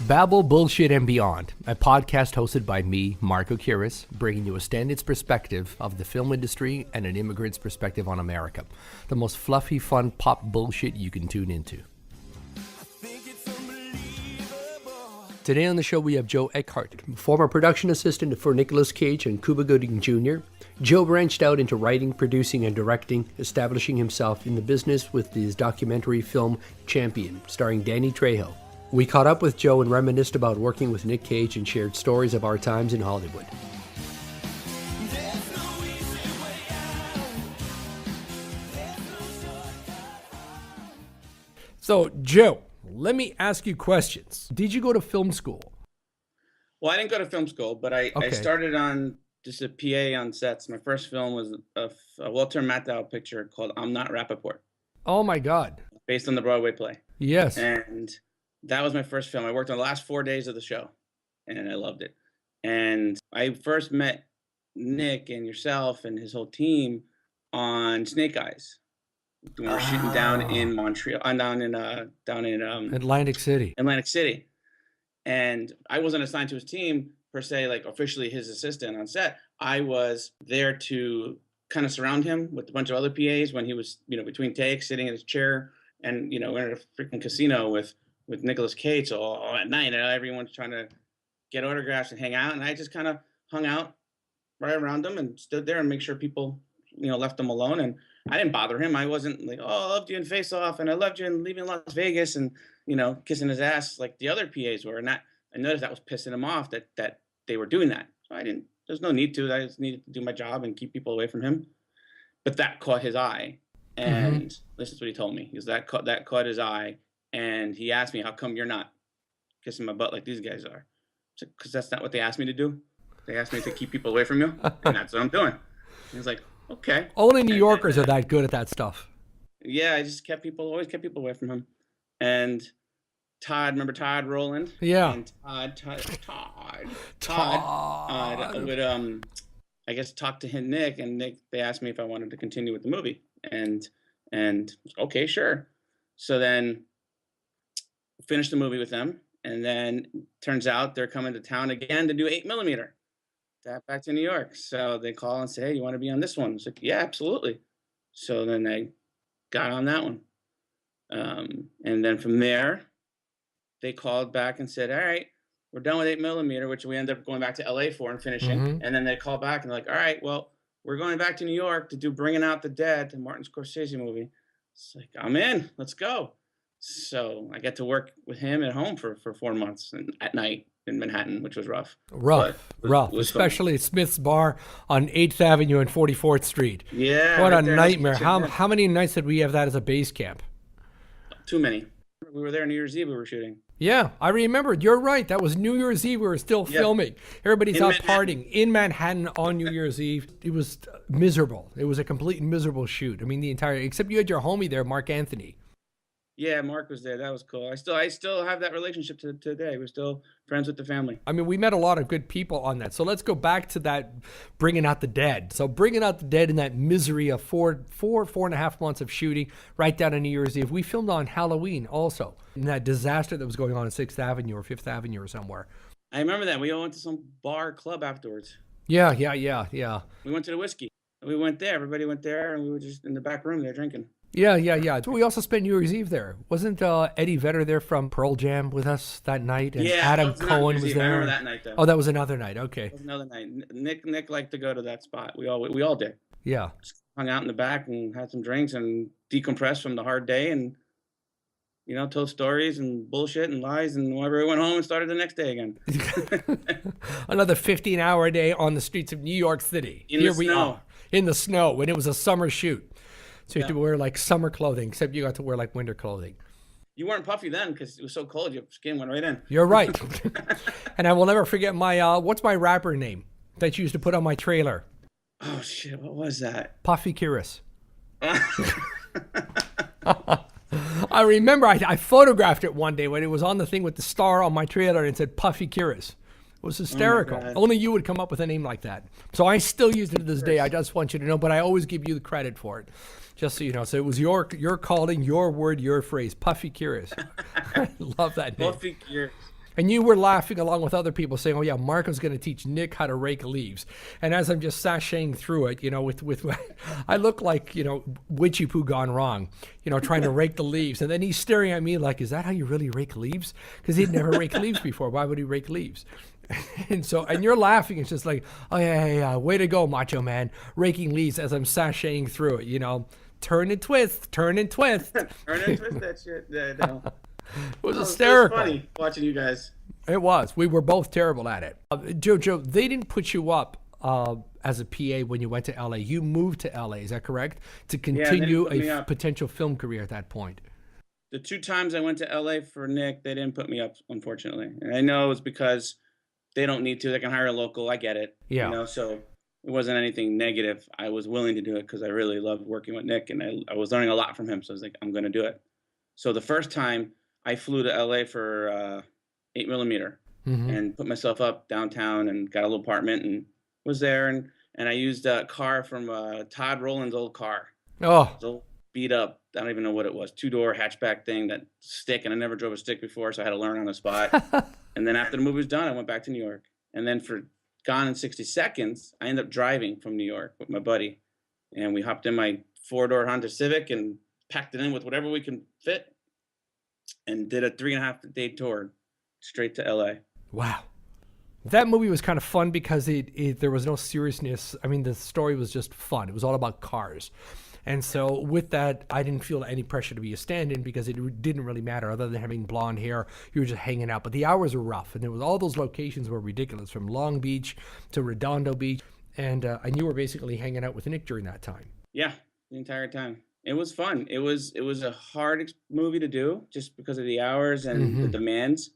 Babble, Bullshit, and Beyond, a podcast hosted by me, Marco Kiris, bringing you a standards perspective of the film industry and an immigrant's perspective on America. The most fluffy, fun pop bullshit you can tune into. Today on the show, we have Joe Eckardt, former production assistant for Nic Cage and Cuba Gooding Jr. Joe branched out into writing, producing, and directing, establishing himself in the business with his documentary film Champion, starring Danny Trejo. We caught up with Joe and reminisced about working with Nic Cage and shared stories of our times in Hollywood. So, Joe, let me ask you questions. Did you go to film school? Well, I didn't go to film school, but I started on just a PA on sets. My first film was a Walter Matthau picture called I'm Not Rappaport. Oh, my God. Based on the Broadway play. Yes. And that was my first film. I worked on the last 4 days of the show, and I loved it. And I first met Nick and yourself and his whole team on Snake Eyes. We were shooting down in Montreal, down in Atlantic City. Atlantic City. And I wasn't assigned to his team per se, like officially his assistant on set. I was there to kind of surround him with a bunch of other PAs when he was, between takes, sitting in his chair, and we're in a freaking casino with Nic Cage all at night, and everyone's trying to get autographs and hang out, and I just kind of hung out right around him and stood there and make sure people, left him alone. And I didn't bother him. I wasn't like, oh, I loved you in Face Off, and I loved you in Leaving Las Vegas, and kissing his ass like the other PAs were. And I noticed that was pissing him off that they were doing that. So I didn't. There's no need to. I just needed to do my job and keep people away from him. But that caught his eye, and this is what he told me. That caught his eye. And he asked me, how come you're not kissing my butt like these guys are? Because that's not what they asked me to do. They asked me to keep people away from you, and that's what I'm doing. He was like, okay. Only New Yorkers are that good at that stuff. Yeah, I just always kept people away from him. And Todd, remember Todd Rowland? Yeah. And Todd would, I guess, talk to him, Nick, and Nick, they asked me if I wanted to continue with the movie. And okay, sure. So then finished the movie with them, and then turns out they're coming to town again to do 8mm. Back to New York. So they call and say, hey, you want to be on this one? I was like, yeah, absolutely. So then I got on that one. And then from there, they called back and said, all right, we're done with 8mm, which we ended up going back to LA for and finishing. And then they called back and they're like, all right, well, we're going back to New York to do Bringing Out the Dead, the Martin Scorsese movie. It's like, I'm in, let's go. So I got to work with him at home for 4 months and at night in Manhattan, which was rough. Rough, especially at Smith's Bar on 8th Avenue and 44th Street. Yeah. What a nightmare. How many nights did we have that as a base camp? Too many. We were there New Year's Eve we were shooting. Yeah, I remember. You're right. That was New Year's Eve. We were still filming. Everybody's out partying in Manhattan on New Year's Eve. It was miserable. It was a complete miserable shoot. I mean, except you had your homie there, Mark Anthony. Yeah, Mark was there. That was cool. I still have that relationship to today. We're still friends with the family. I mean, we met a lot of good people on that. So let's go back to that Bringing Out the Dead. So Bringing Out the Dead in that misery of four and a half months of shooting right down to New Year's Eve. We filmed on Halloween also, in that disaster that was going on 6th Avenue or 5th Avenue or somewhere. I remember that. We all went to some bar club afterwards. Yeah. We went to the Whiskey. We went there. Everybody went there, and we were just in the back room there drinking. Yeah. We also spent New Year's Eve there. Wasn't Eddie Vedder there from Pearl Jam with us that night? And Adam Cohen was there. I remember that night, though. Oh, that was another night. Okay. That was another night. Nick liked to go to that spot. We all did. Yeah. Just hung out in the back and had some drinks and decompressed from the hard day and, told stories and bullshit and lies, and whenever we went home and started the next day again. Another 15-hour day on the streets of New York City. Here we are. In the snow when it was a summer shoot. So you had to wear like summer clothing, except you got to wear like winter clothing. You weren't puffy then because it was so cold. Your skin went right in. You're right. And I will never forget my, what's my rapper name that you used to put on my trailer? Oh, shit. What was that? Puffy Kiris. I remember I photographed it one day when it was on the thing with the star on my trailer and it said Puffy Kiris. It was hysterical. Only you would come up with a name like that. So I still use it to this day. I just want you to know, but I always give you the credit for it. Just so you know. So it was your calling, your word, your phrase. Puffy Kiris. I love that name. Puffy Kiris. And you were laughing along with other people saying, oh, yeah, Marco's going to teach Nic how to rake leaves. And as I'm just sashaying through it, with I look like, witchy poo gone wrong, trying to rake the leaves. And then he's staring at me like, is that how you really rake leaves? Because he'd never raked leaves before. Why would he rake leaves? And you're laughing. It's just like, oh, yeah, way to go, macho man, raking leaves as I'm sashaying through it, turn and twist, turn and twist. Turn and twist that shit. No. It was hysterical. It was funny watching you guys. It was. We were both terrible at it. Joe, they didn't put you up as a PA when you went to LA. You moved to LA, is that correct? To continue a potential film career at that point. The 2 times I went to LA for Nic, they didn't put me up, unfortunately. And I know it's because they don't need to. They can hire a local. I get it. Yeah. So it wasn't anything negative. I was willing to do it because I really loved working with Nic, and I was learning a lot from him. So I was like, I'm going to do it. So the first time, I flew to LA for 8mm and put myself up downtown and got a little apartment and was there. And I used a car from Todd Rowland's old car. Oh. It was old, beat up. I don't even know what it was. 2-door hatchback thing, that stick. And I never drove a stick before, so I had to learn on the spot. And then after the movie was done, I went back to New York. And then for Gone in 60 Seconds, I ended up driving from New York with my buddy. And we hopped in my 4-door Honda Civic and packed it in with whatever we can fit. And did a 3.5-day tour straight to LA. Wow. That movie was kind of fun because there was no seriousness. I mean, the story was just fun. It was all about cars. And so with that, I didn't feel any pressure to be a stand-in because it didn't really matter other than having blonde hair. You were just hanging out. But the hours were rough. And there was all those locations were ridiculous, from Long Beach to Redondo Beach. And you were basically hanging out with Nic during that time. Yeah, the entire time. It was fun. It was a hard movie to do just because of the hours and the demands,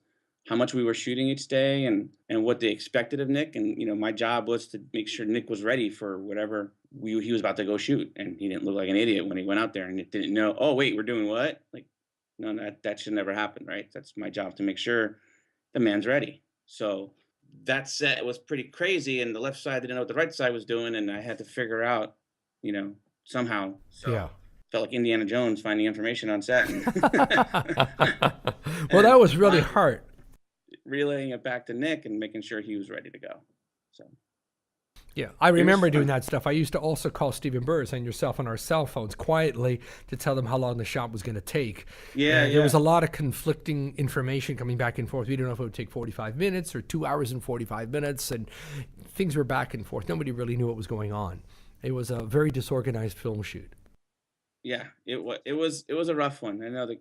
how much we were shooting each day and what they expected of Nic. And, my job was to make sure Nic was ready for whatever he was about to go shoot. And he didn't look like an idiot when he went out there and didn't know, oh, wait, we're doing what? Like, no, that should never happen, right? That's my job to make sure the man's ready. So that set was pretty crazy. And the left side didn't know what the right side was doing. And I had to figure out, somehow. So. Yeah. Felt like Indiana Jones finding information on set. Well, that was really hard. Relaying it back to Nic and making sure he was ready to go. So, yeah, I remember doing that stuff. I used to also call Stephen Burrs and yourself on our cell phones quietly to tell them how long the shot was going to take. Yeah, There was a lot of conflicting information coming back and forth. We didn't know if it would take 45 minutes or 2 hours and 45 minutes, and things were back and forth. Nobody really knew what was going on. It was a very disorganized film shoot. Yeah, it was a rough one. I know the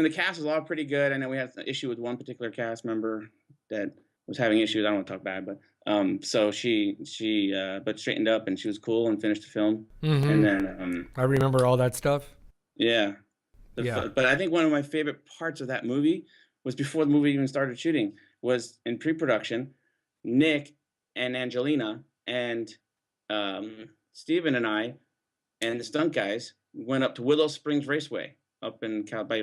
cast was all pretty good. I know we had an issue with one particular cast member that was having issues. I don't want to talk bad, but so she but straightened up and she was cool and finished the film. And then I remember all that stuff. Yeah. But I think one of my favorite parts of that movie was before the movie even started shooting, was in pre-production, Nic and Angelina and Steven and I and the stunt guys went up to Willow Springs Raceway up in by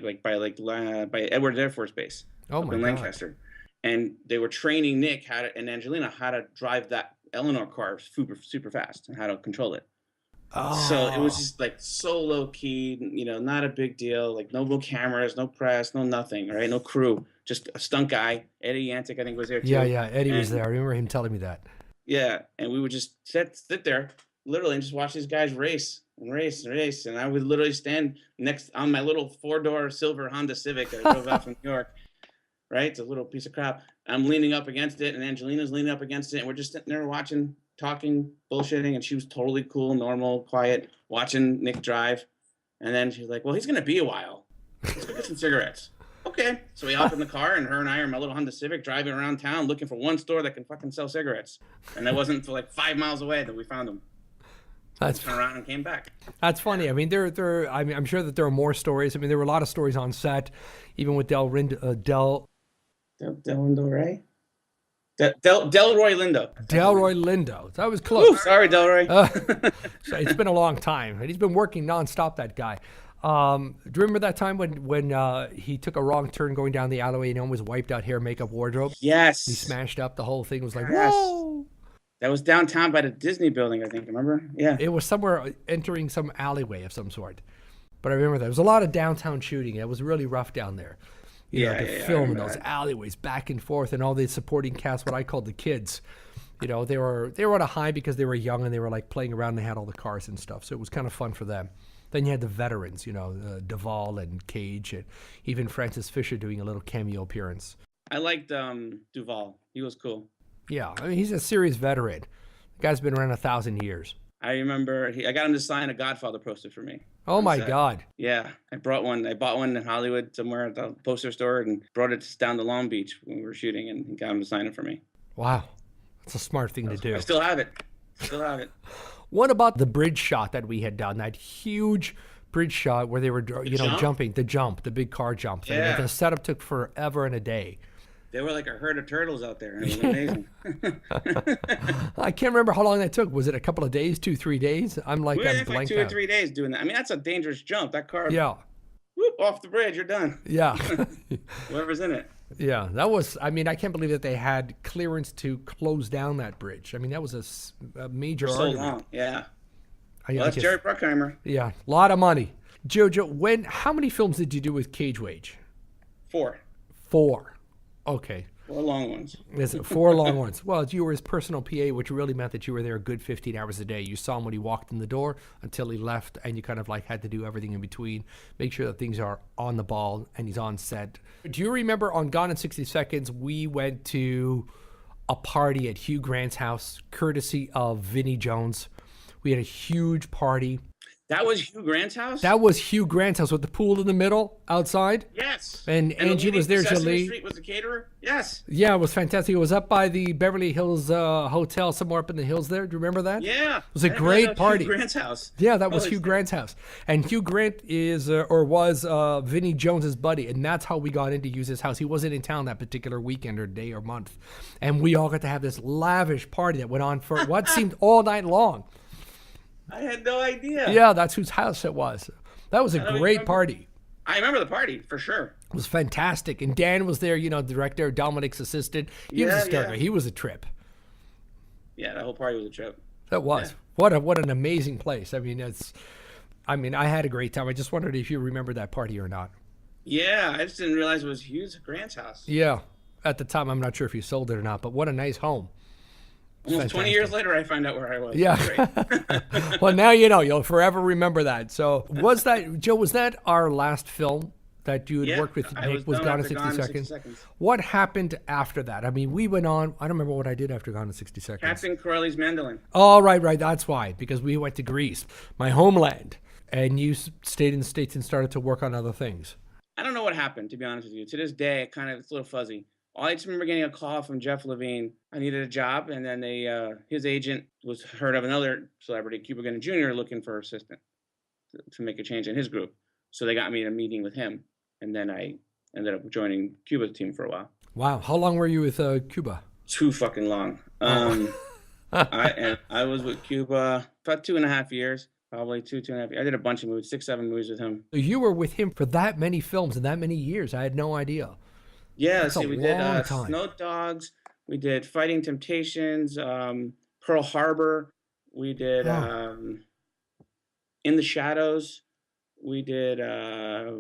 Edwards Air Force Base in Lancaster. And they were training Nic and Angelina how to drive that Eleanor car super, super fast and how to control it. Oh. So it was just like so low key, not a big deal. Like no cameras, no press, no nothing, right? No crew, just a stunt guy. Eddie Yantic, I think, was there too. Yeah, Eddie was there. I remember him telling me that. Yeah, and we would just sit there literally and just watch these guys race. And I would literally stand next on my little 4-door silver Honda Civic that I drove out from New York, right? It's a little piece of crap. I'm leaning up against it, and Angelina's leaning up against it, and we're just sitting there watching, talking, bullshitting, and she was totally cool, normal, quiet, watching Nic drive. And then she's like, well, he's going to be a while. Let's go get some cigarettes. Okay. So we hop in the car, and her and I are in my little Honda Civic driving around town looking for one store that can fucking sell cigarettes. And that wasn't until like 5 miles away that we found them. Turned around and came back. That's funny. I mean, I'm sure that there are more stories. I mean, there were a lot of stories on set, even with Delroy Lindo. Delroy Lindo. That was close. Ooh, sorry, Delroy. It's been a long time, and he's been working nonstop. That guy. Do you remember that time when he took a wrong turn going down the alleyway and he almost wiped out hair, makeup, wardrobe? Yes. He smashed up. The whole thing was like, whoa. That was downtown by the Disney building, I think. Remember? Yeah. It was somewhere entering some alleyway of some sort. But I remember that. There was a lot of downtown shooting. It was really rough down there. to film in those alleyways back and forth, and all the supporting cast, what I called the kids. They were on a high because they were young and they were like playing around and they had all the cars and stuff. So it was kind of fun for them. Then you had the veterans, Duvall and Cage, and even Francis Fisher doing a little cameo appearance. I liked Duvall. He was cool. Yeah, I mean, he's a serious veteran. The guy's been around 1,000 years. I remember I got him to sign a Godfather poster for me. Oh my God. Yeah, I bought one in Hollywood somewhere at the poster store and brought it down to Long Beach when we were shooting and got him to sign it for me. Wow. That's a smart thing to do. I still have it. What about the bridge shot that we had done? That huge bridge shot where they were, jumping, the big car jump. Yeah. The setup took forever and a day. They were like a herd of turtles out there. It was amazing. I can't remember how long that took. Was it a couple of days, 2-3 days? I'm like, we were I'm there for like 2 or 3 days doing that. I mean, that's a dangerous jump. That car, whoop, off the bridge, you're done. Yeah. Whoever's in it. Yeah, that was, I can't believe that they had clearance to close down that bridge. I mean, that was a major argument. So long, yeah. That's Jerry Bruckheimer. Yeah, a lot of money. Jojo, how many films did you do with Cage Wage? 4. 4. Okay. 4 long ones. 4 long ones. Well, you were his personal PA, which really meant that you were there a good 15 hours a day. You saw him when he walked in the door until he left, and you kind of like had to do everything in between, make sure that things are on the ball and he's on set. Do you remember on Gone in 60 Seconds, we went to a party at Hugh Grant's house, courtesy of Vinnie Jones. We had a huge party. That was Hugh Grant's house? That was Hugh Grant's house with the pool in the middle outside. Yes. And Angie was there. Sesame Street was the caterer? Yes. Yeah, it was fantastic. It was up by the Beverly Hills Hotel, somewhere up in the hills there. Do you remember that? Yeah. It was a great party. Hugh Grant's house. Yeah, that was Hugh Grant's house. And Hugh Grant was Vinnie Jones's buddy, and that's how we got in to use his house. He wasn't in town that particular weekend or day or month. And we all got to have this lavish party that went on for what seemed all night long. I had no idea. Yeah, that's whose house it was. That was a great party. I remember the party, for sure. It was fantastic. And Dan was there, director, Dominic's assistant. He was hysterical. He was a trip. Yeah, that whole party was a trip. That was. Yeah. What an amazing place. I I had a great time. I just wondered if you remember that party or not. Yeah, I just didn't realize it was Hugh Grant's house. Yeah. At the time, I'm not sure if he sold it or not, but what a nice home. Almost 20 years later, I find out where I was. Yeah. Well, now you know. You'll forever remember that. So was that our last film that you had worked with Nick? Was Gone in 60 Seconds? What happened after that? We went on. I don't remember what I did after Gone in 60 Seconds. Captain Corelli's Mandolin. Oh, right. That's why. Because we went to Greece, my homeland. And you stayed in the States and started to work on other things. I don't know what happened, to be honest with you. To this day, it's a little fuzzy. I just remember getting a call from Jeff Levine. I needed a job, and then his agent heard of another celebrity, Cuba Gooding Jr., looking for an assistant to make a change in his group. So they got me in a meeting with him, and then I ended up joining Cuba's team for a while. Wow. How long were you with Cuba? Too fucking long. I was with Cuba about 2.5 years. Probably 2.5 years. I did a bunch of movies, 6-7 movies with him. So you were with him for that many films and that many years. I had no idea. Yeah, we did Snow Dogs, we did Fighting Temptations, Pearl Harbor, we did In the Shadows, we did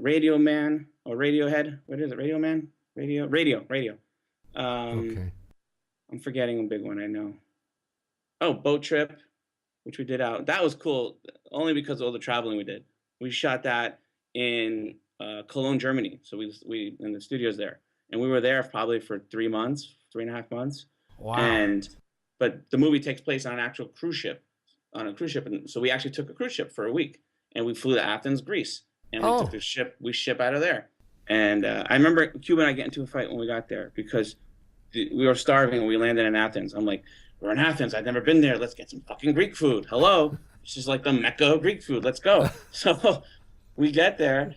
Radio Man or Radiohead. What is it? Radio Man? Radio. Okay. I'm forgetting a big one, I know. Oh, Boat Trip, which we did out. That was cool, only because of all the traveling we did. We shot that in Cologne, Germany. So we in the studios there. And we were there probably for 3.5 months. Wow. But the movie takes place on an actual cruise ship, And so we actually took a cruise ship for a week, and we flew to Athens, Greece. And we took the ship, we ship out of there. And I remember Cuba and I get into a fight when we got there because we were starving and we landed in Athens. I'm like, we're in Athens. I've never been there. Let's get some fucking Greek food. Hello. It's just like the Mecca of Greek food. Let's go. So we get there.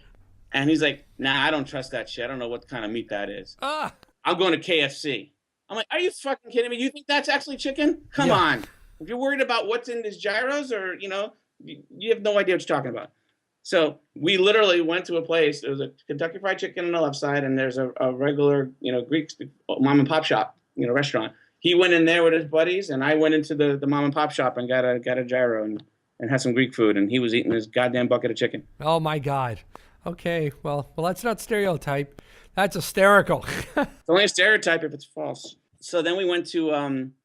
And he's like, nah, I don't trust that shit. I don't know what kind of meat that is. I'm going to KFC. I'm like, are you fucking kidding me? You think that's actually chicken? Come on. If you're worried about what's in these gyros or, you have no idea what you're talking about. So we literally went to a place. There was a Kentucky Fried Chicken on the left side, and there's a regular, Greek mom and pop shop, restaurant. He went in there with his buddies, and I went into the mom and pop shop and got a gyro and had some Greek food, and he was eating his goddamn bucket of chicken. Oh, my God. Okay, well, that's not stereotype. That's hysterical. It's only a stereotype if it's false. So then we went to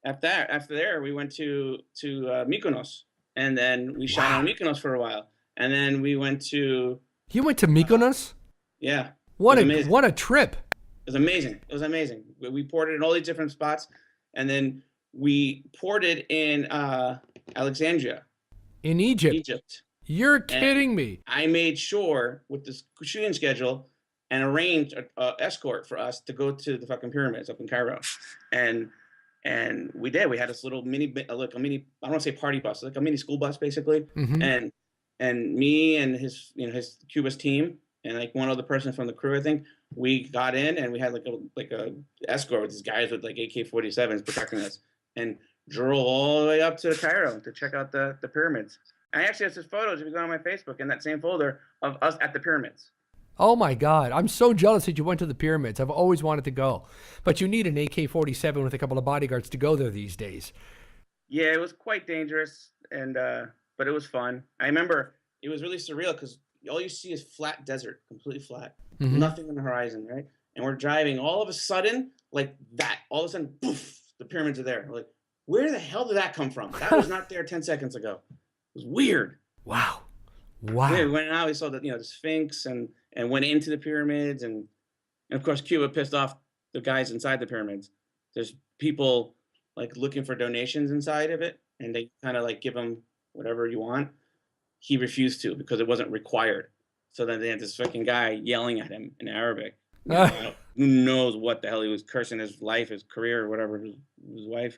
after there we went to Mykonos, and then we shot on Wow. Mykonos for a while, and then we went to You went to Mykonos? yeah, it What was a amazing. what a trip. It was amazing. It was amazing. We ported in all these different spots, and then we ported in Alexandria, In Egypt. Egypt. You're And kidding me. I made sure with this shooting schedule and arranged a escort for us to go to the fucking pyramids up in Cairo, and we did. We had this little mini, like a mini. I don't want to say party bus, like a mini school bus, basically. Mhm. And me and his his Cuba's team and like one other person from the crew, I think. We got in and we had like a escort with these guys with like AK-47s protecting us, and drove all the way up to Cairo to check out the pyramids. I actually have some photos if you go on my Facebook in that same folder of us at the pyramids. Oh my God. I'm so jealous that you went to the pyramids. I've always wanted to go. But you need an AK-47 with a couple of bodyguards to go there these days. Yeah, it was quite dangerous, and but it was fun. I remember it was really surreal because all you see is flat desert, completely flat, nothing on the horizon, right? And we're driving, all of a sudden, like that, all of a sudden, poof, the pyramids are there. We're like, where the hell did that come from? That was not there 10 seconds ago. It was weird. Wow. Yeah, Wow. we went out, we saw the Sphinx and went into the pyramids, and of course Cuba pissed off the guys inside the pyramids. There's people like looking for donations inside of it, and they kind of like give them whatever you want. He refused to because it wasn't required. So then they had this fucking guy yelling at him in Arabic. Who knows what the hell he was cursing his life, his career, or whatever, his wife.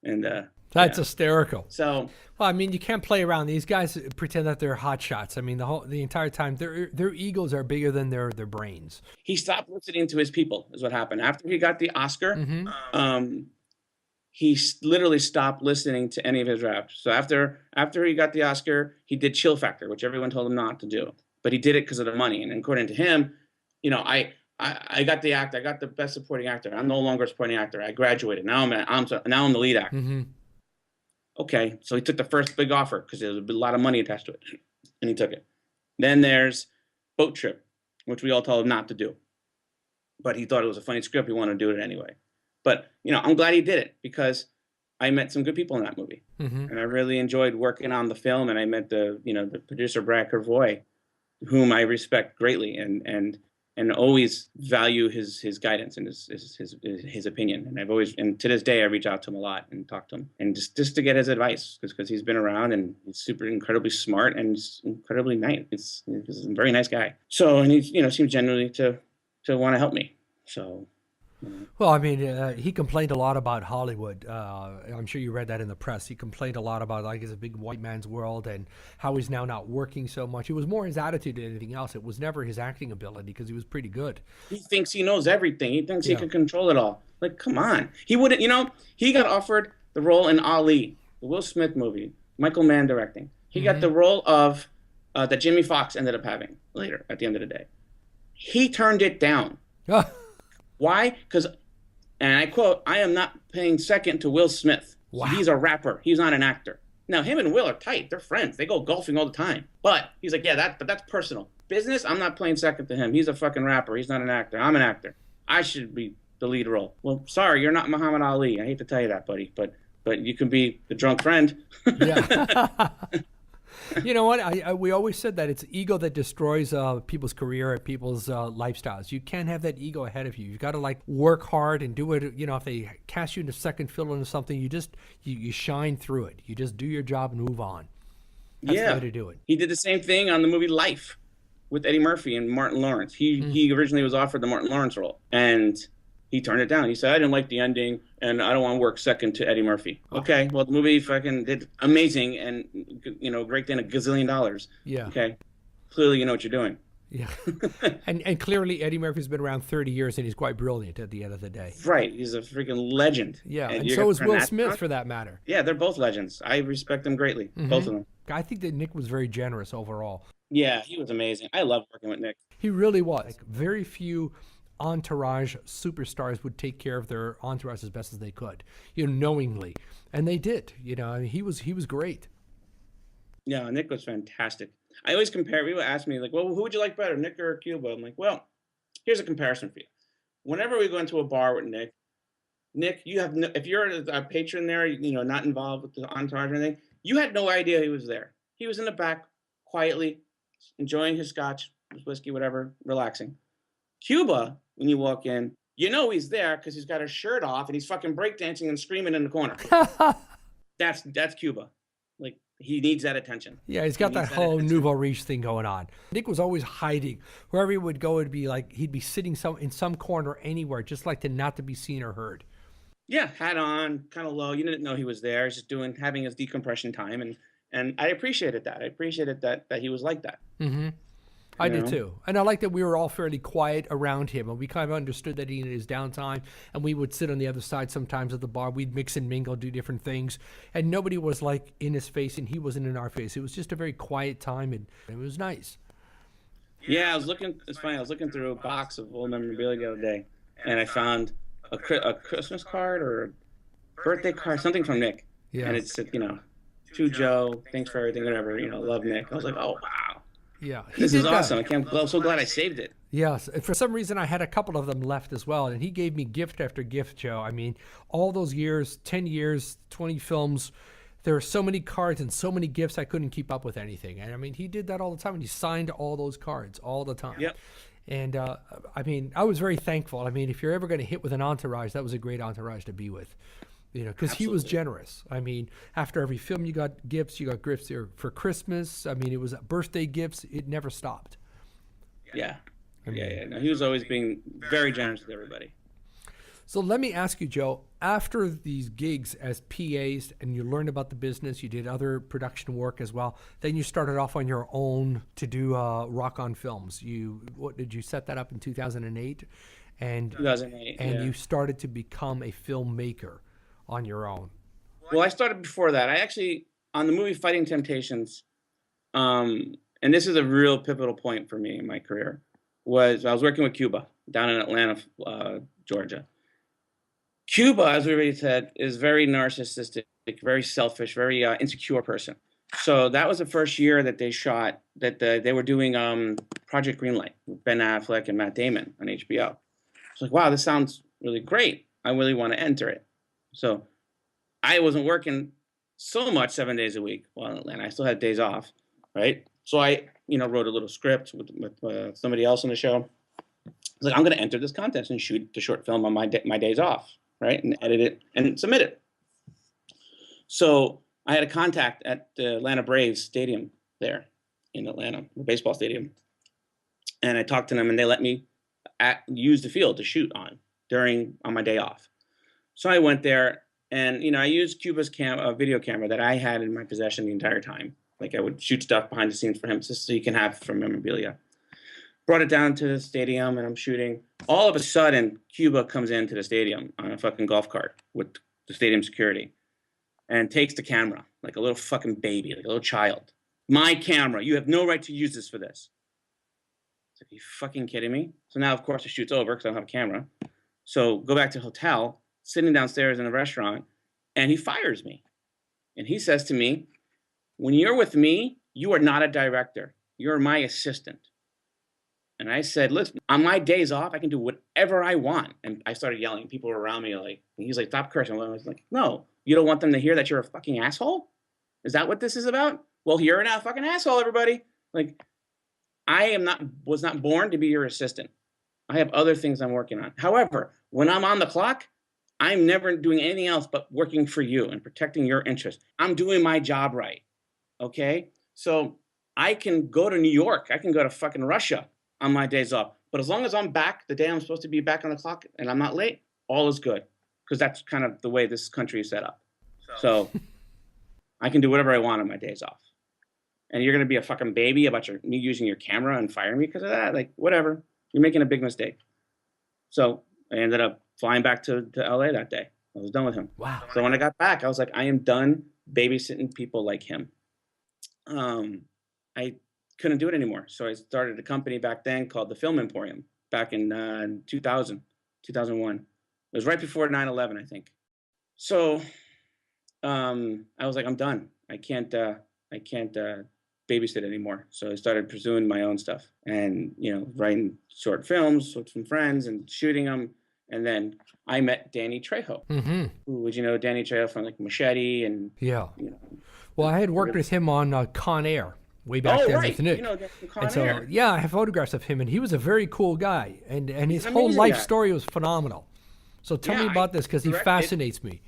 And That's yeah. hysterical. So Well, I mean, you can't play around. These guys pretend that they're hot shots. I mean, the entire time their egos are bigger than their brains. he stopped listening to his people, is what happened. After he got the Oscar, he literally stopped listening to any of his raps. So after he got the Oscar, he did Chill Factor, which everyone told him not to do. But he did it because of the money. And according to him, I got the act. I got the best supporting actor. I'm no longer a supporting actor. I graduated. Now I'm the lead actor. Mm-hmm. Okay, so he took the first big offer because there was a lot of money attached to it, and he took it. Then there's Boat Trip, which we all told him not to do. But he thought it was a funny script. He wanted to do it anyway. But, I'm glad he did it because I met some good people in that movie. Mm-hmm. And I really enjoyed working on the film. And I met the producer, Brad Kervoy, whom I respect greatly and always value his guidance and his opinion. And I've always, and to this day, I reach out to him a lot and talk to him. And just to get his advice because he's been around and he's incredibly smart and he's incredibly nice. He's a very nice guy. So, and he, seems genuinely to want to help me. So... Well, I mean, he complained a lot about Hollywood. I'm sure you read that in the press. He complained a lot about it's a big white man's world and how he's now not working so much. It was more his attitude than anything else. It was never his acting ability because he was pretty good. He thinks he knows everything. He thinks he can control it all. Like, come on. He wouldn't, he got offered the role in Ali, the Will Smith movie, Michael Mann directing. He got the role of that Jimmy Fox ended up having later at the end of the day. He turned it down. Why? Because, and I quote, "I am not playing second to Will Smith. Wow. He's a rapper. He's not an actor." Now, him and Will are tight. They're friends. They go golfing all the time. But he's like, but that's personal. Business, I'm not playing second to him. He's a fucking rapper. He's not an actor. I'm an actor. I should be the lead role. Well, sorry, you're not Muhammad Ali. I hate to tell you that, buddy. But you can be the drunk friend. Yeah. You know what? We always said that it's ego that destroys people's career and people's lifestyles. You can't have that ego ahead of you. You've got to work hard and do it. If they cast you into second fiddle into something, you shine through it. You just do your job and move on. That's the way to do it. He did the same thing on the movie Life with Eddie Murphy and Martin Lawrence. He originally was offered the Martin Lawrence role, and he turned it down. He said, "I didn't like the ending, and I don't want to work second to Eddie Murphy." Okay, well, the movie fucking did amazing and, raked in $1 gazillion. Yeah. Okay, clearly you know what you're doing. Yeah. and clearly Eddie Murphy's been around 30 years, and he's quite brilliant at the end of the day. Right, he's a freaking legend. Yeah, and so is Will Smith, for that matter. Yeah, they're both legends. I respect them greatly, both of them. I think that Nic was very generous overall. Yeah, he was amazing. I love working with Nic. He really was. Very few entourage superstars would take care of their entourage as best as they could, knowingly, and they did. He was great. Yeah, Nic was fantastic. I always compare. People ask me like, "Well, who would you like better, Nick or Cuba?" I'm like, "Well, here's a comparison for you. Whenever we go into a bar with Nick, you have no, if you're a patron there, not involved with the entourage or anything, you had no idea he was there. He was in the back, quietly enjoying his scotch, his whiskey, whatever, relaxing. Cuba, when you walk in, he's there because he's got his shirt off and he's fucking breakdancing and screaming in the corner. That's Cuba. Like, he needs that attention. Yeah, he's got that whole nouveau riche thing going on. Nick was always hiding. Wherever he would go, it'd be like he'd be sitting in some corner anywhere, just like not to be seen or heard. Yeah, hat on, kind of low. You didn't know he was there. He's just having his decompression time, and I appreciated that. I appreciated that he was like that. Mm-hmm. I did too. And I like that we were all fairly quiet around him, and we kind of understood that he needed his downtime, and we would sit on the other side sometimes of the bar. We'd mix and mingle, do different things, and nobody was like in his face, and he wasn't in our face. It was just a very quiet time, and it was nice. Yeah, it's funny, I was looking through a box of old memorabilia the other day, and I found a Christmas card or a birthday card, something from Nick. Yeah. And it said, to Joe, thanks for everything, whatever, love Nick. I was like, oh, wow. Yeah. This is awesome. I'm so glad I saved it. Yes. And for some reason, I had a couple of them left as well. And he gave me gift after gift, Joe. I mean, all those years, 10 years, 20 films, there are so many cards and so many gifts, I couldn't keep up with anything. And I mean, he did that all the time. And he signed all those cards all the time. Yep. And I mean, I was very thankful. I mean, if you're ever going to hit with an entourage, that was a great entourage to be with. Because he was generous. I mean, after every film, you got gifts. You got gifts for Christmas. I mean, it was birthday gifts. It never stopped. Yeah. No, he was always being very generous with everybody. So let me ask you, Joe, after these gigs as PAs and you learned about the business, you did other production work as well, then you started off on your own to do Rock On Films. What did you set that up in 2008? And 2008, and you started to become a filmmaker on your own. Well, I started before that. I actually, on the movie Fighting Temptations, and this is a real pivotal point for me in my career, was I was working with Cuba down in Atlanta, Georgia. Cuba, as we already said, is very narcissistic, very selfish, very insecure person. So that was the first year that they shot, that they were doing Project Greenlight with Ben Affleck and Matt Damon on HBO. It's like, wow, this sounds really great. I really want to enter it. So I wasn't working so much 7 days a week while in Atlanta. I still had days off, right? So I, wrote a little script with somebody else on the show. I was like, I'm going to enter this contest and shoot the short film on my days off, right? And edit it and submit it. So I had a contact at the Atlanta Braves stadium there in Atlanta, the baseball stadium. And I talked to them, and they let me use the field to shoot on my day off. So I went there, and I used Cuba's video camera that I had in my possession the entire time. Like, I would shoot stuff behind the scenes for him, just so he can have from memorabilia. Brought it down to the stadium, and I'm shooting. All of a sudden, Cuba comes into the stadium on a fucking golf cart with the stadium security, and takes the camera like a little fucking baby, like a little child. My camera. You have no right to use this for this. It's like, are you fucking kidding me? So now, of course, the shoot's over because I don't have a camera. So go back to the hotel, sitting downstairs in a restaurant, and he fires me. And he says to me, when you're with me, you are not a director. You're my assistant. And I said, listen, on my days off, I can do whatever I want. And I started yelling. People were around me he's like, stop cursing. I was like, no, you don't want them to hear that you're a fucking asshole? Is that what this is about? Well, you're not a fucking asshole, everybody. Like, I was not born to be your assistant. I have other things I'm working on. However, when I'm on the clock, I'm never doing anything else but working for you and protecting your interests. I'm doing my job right. Okay? So I can go to New York. I can go to fucking Russia on my days off. But as long as I'm back the day I'm supposed to be back on the clock and I'm not late, all is good. Because that's kind of the way this country is set up. So I can do whatever I want on my days off. And you're going to be a fucking baby about me using your camera and firing me because of that? Like, whatever. You're making a big mistake. So I ended up flying back to LA that day. I was done with him. Wow. So when I got back, I was like, I am done babysitting people like him. I couldn't do it anymore. So I started a company back then called the Film Emporium back in 2000, 2001. It was right before 9/11, I think. So I was like, I'm done. I can't babysit anymore. So I started pursuing my own stuff and, writing short films with some friends and shooting them. And then I met Danny Trejo, who would, Danny Trejo from like Machete and, Yeah. you know. Well, I had worked with him on Con Air way back then with Nick. Con Air. Yeah, I have photographs of him, and he was a very cool guy, and his whole amazing life guy. story was phenomenal. So tell me about this, because he fascinates me.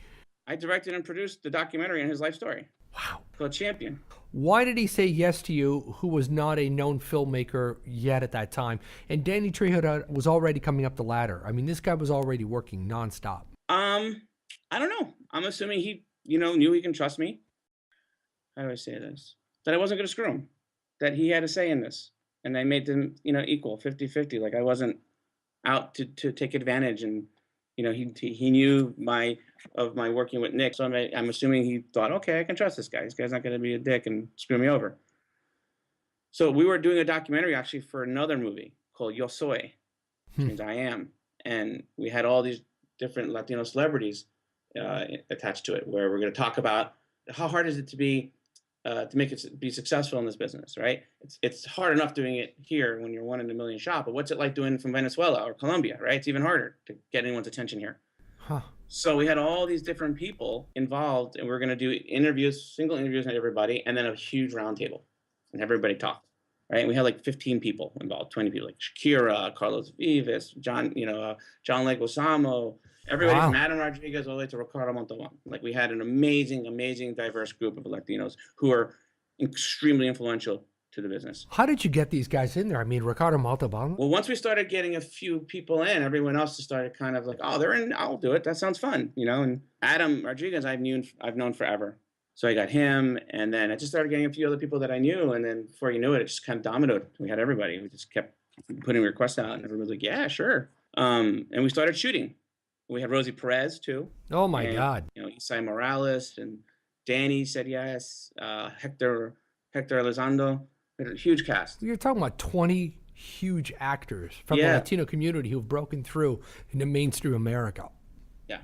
I directed and produced the documentary on his life story. Wow. Called Champion. Why did he say yes to you, who was not a known filmmaker yet at that time? And Danny Trejo was already coming up the ladder. I mean, this guy was already working nonstop. I don't know. I'm assuming he, knew he can trust me. How do I say this? That I wasn't going to screw him. That he had a say in this. And I made them, equal, 50-50. Like I wasn't out to take advantage. And, he knew my working with Nick. So I'm assuming he thought, okay, I can trust this guy. This guy's not going to be a dick and screw me over. So we were doing a documentary actually for another movie called Yo Soy, which means I am. And we had all these different Latino celebrities attached to it, where we're going to talk about how hard is it to make it be successful in this business, right? It's hard enough doing it here when you're 1 in a million shot, but what's it like doing it from Venezuela or Colombia, right? It's even harder to get anyone's attention here. Huh. So we had all these different people involved, and we're going to do interviews, single interviews with everybody, and then a huge roundtable, and everybody talked, right? And we had like 15 people involved, 20 people, like Shakira, Carlos Vives, John Leguizamo, everybody from Adam Rodriguez all the way to Ricardo Montalban. Like we had an amazing, amazing, diverse group of Latinos who are extremely influential to the business. How did you get these guys in there? I mean, Ricardo Montalban. Well, once we started getting a few people in, everyone else just started kind of like, oh, they're in, I'll do it. That sounds fun, And Adam Rodriguez, I've known forever. So I got him, and then I just started getting a few other people that I knew, and then before you knew it, it just kind of dominoed. We had everybody. We just kept putting requests out, and everyone was like, yeah, sure. And we started shooting. We had Rosie Perez too. Oh my God! Isai Morales and Danny said yes. Hector Elizondo. We had a huge cast. You're talking about 20 huge actors from the Latino community who've broken through into mainstream America. Yeah.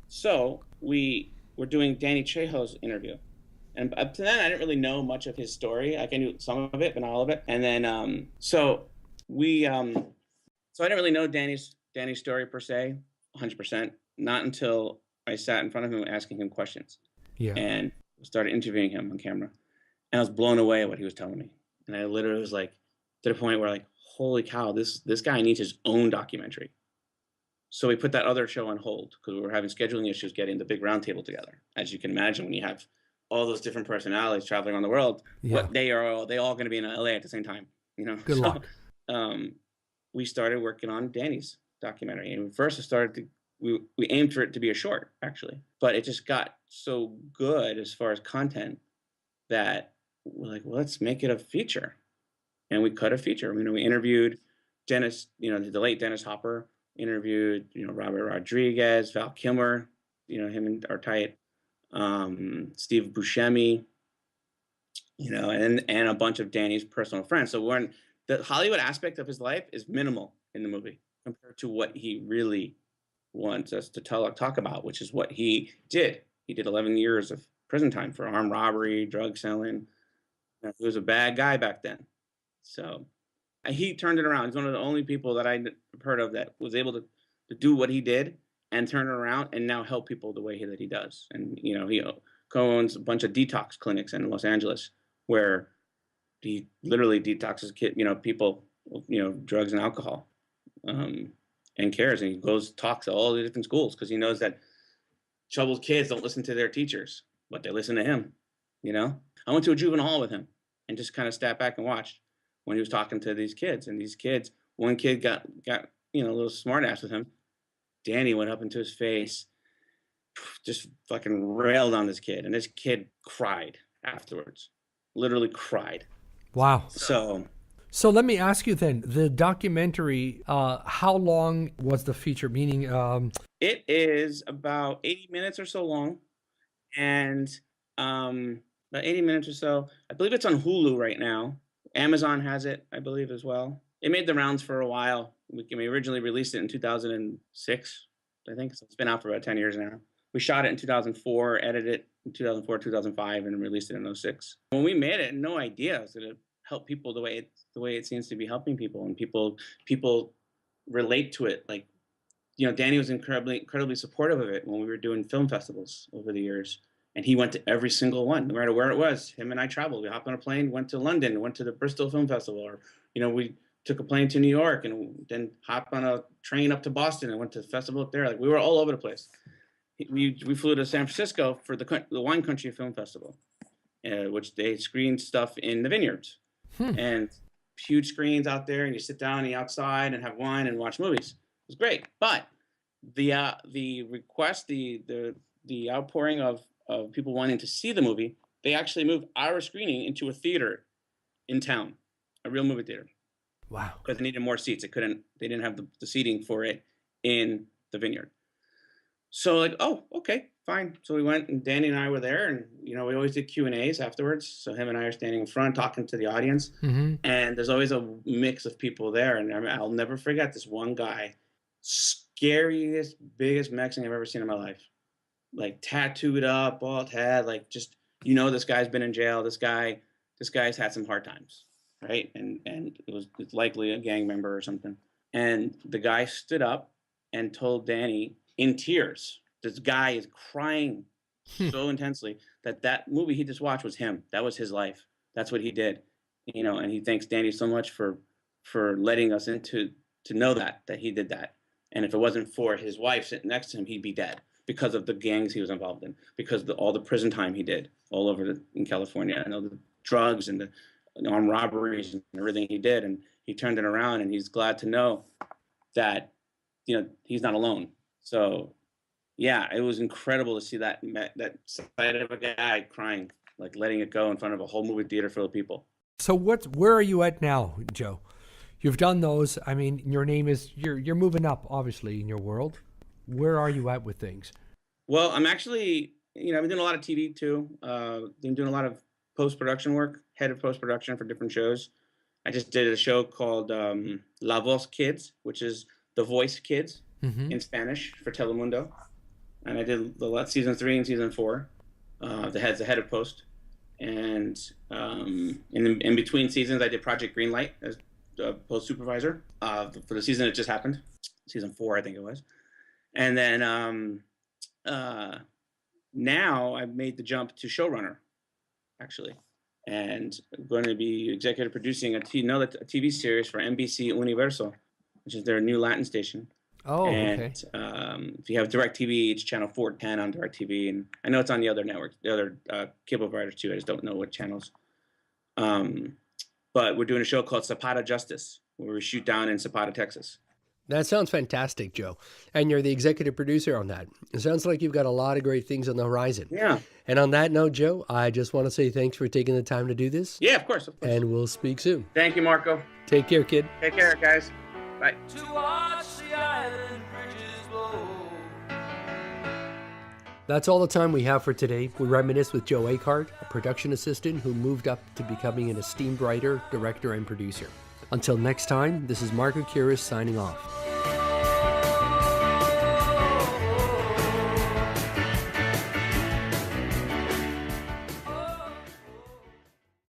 So we were doing Danny Trejo's interview, and up to then I didn't really know much of his story. Like I knew some of it, but not all of it. And then so I didn't really know Danny's story per se. 100%, not until I sat in front of him asking him questions and started interviewing him on camera. And I was blown away at what he was telling me. And I literally was like, to the point where like, holy cow, this guy needs his own documentary. So we put that other show on hold because we were having scheduling issues getting the big roundtable together. As you can imagine, when you have all those different personalities traveling around the world, they all going to be in LA at the same time, Good luck. We started working on Danny's documentary, and first we aimed for it to be a short actually, but it just got so good as far as content that we're like, well, let's make it a feature. And we cut a feature. We interviewed Dennis, the late Dennis Hopper, interviewed Robert Rodriguez, Val Kilmer, him and our tight, Steve Buscemi, and a bunch of Danny's personal friends. So the Hollywood aspect of his life is minimal in the movie compared to what he really wants us to talk about, which is what he did. He did 11 years of prison time for armed robbery, drug selling. He was a bad guy back then. So he turned it around. He's one of the only people that I've heard of that was able to do what he did and turn it around and now help people the way that he does. And, he co-owns a bunch of detox clinics in Los Angeles where he literally detoxes people, drugs and alcohol. And cares, and he talks to all the different schools because he knows that troubled kids don't listen to their teachers, but they listen to him. I went to a juvenile hall with him and just kind of sat back and watched when he was talking to these kids. And these kids, one kid got a little smart ass with him. Danny went up into his face, just fucking railed on this kid, and this kid cried afterwards, literally cried. Wow. So let me ask you then, the documentary, how long was the feature? Meaning, it is about 80 minutes or so long, and about 80 minutes or so. I believe it's on Hulu right now. Amazon has it, I believe, as well. It made the rounds for a while. We originally released it in 2006, I think. So it's been out for about 10 years now. We shot it in 2004, edited it in 2004, 2005, and released it in '06. When we made it, no idea it was going to help people the way it seems to be helping people, and people relate to it. Like, Danny was incredibly supportive of it when we were doing film festivals over the years. And he went to every single one, no matter where it was. Him and I traveled. We hopped on a plane, went to London, went to the Bristol Film Festival, or, we took a plane to New York and then hopped on a train up to Boston and went to the festival up there. Like, we were all over the place. We flew to San Francisco for the Wine Country Film Festival, which they screened stuff in the vineyards. And huge screens out there, and you sit down on the outside and have wine and watch movies. It was great. But the request, the outpouring of people wanting to see the movie, they actually moved our screening into a theater in town, a real movie theater. Wow. Because they needed more seats. They didn't have the seating for it in the vineyard. So like, oh, okay, fine. So we went, and Danny and I were there, and we always did Q&As afterwards. So him and I are standing in front talking to the audience, and there's always a mix of people there. And I'll never forget this one guy, scariest, biggest Mexican I've ever seen in my life. Like, tattooed up, bald head, like, just, this guy's been in jail. This guy's had some hard times, right? And it's likely a gang member or something. And the guy stood up and told Danny in tears, this guy is crying so intensely that movie he just watched was him. That was his life. That's what he did, and he thanks Danny so much for letting us to know that he did that. And if it wasn't for his wife sitting next to him, he'd be dead, because of the gangs he was involved in, because all the prison time he did all over in California, and all the drugs and the armed robberies and everything he did. And he turned it around, and he's glad to know that, he's not alone. So, yeah, it was incredible to see that side of a guy crying, like letting it go in front of a whole movie theater full of people. So where are you at now, Joe? You've done those. I mean, your name is, you're moving up, obviously, in your world. Where are you at with things? Well, I'm actually, I've been doing a lot of TV too. Been doing a lot of post-production work, head of post-production for different shows. I just did a show called La Voz Kids, which is The Voice Kids in Spanish for Telemundo. And I did the season 3 and season 4. The head of post. And in between seasons, I did Project Greenlight as post supervisor for the season that just happened, season 4, I think it was. And then now I've made the jump to showrunner, actually, and I'm going to be executive producing another TV series for NBC Universo, which is their new Latin station. Oh, and, okay. If you have DirecTV, it's channel 410 on DirecTV, and I know it's on the other networks, the other cable providers too. I just don't know what channels. But we're doing a show called Zapata Justice, where we shoot down in Zapata, Texas. That sounds fantastic, Joe. And you're the executive producer on that. It sounds like you've got a lot of great things on the horizon. Yeah. And on that note, Joe, I just want to say thanks for taking the time to do this. Yeah, of course. And we'll speak soon. Thank you, Marco. Take care, kid. Take care, guys. Bye. To watch the island bridges blow. That's all the time we have for today. We reminisce with Joe Eckardt, a production assistant who moved up to becoming an esteemed writer, director, and producer. Until next time, this is Marco Curis signing off.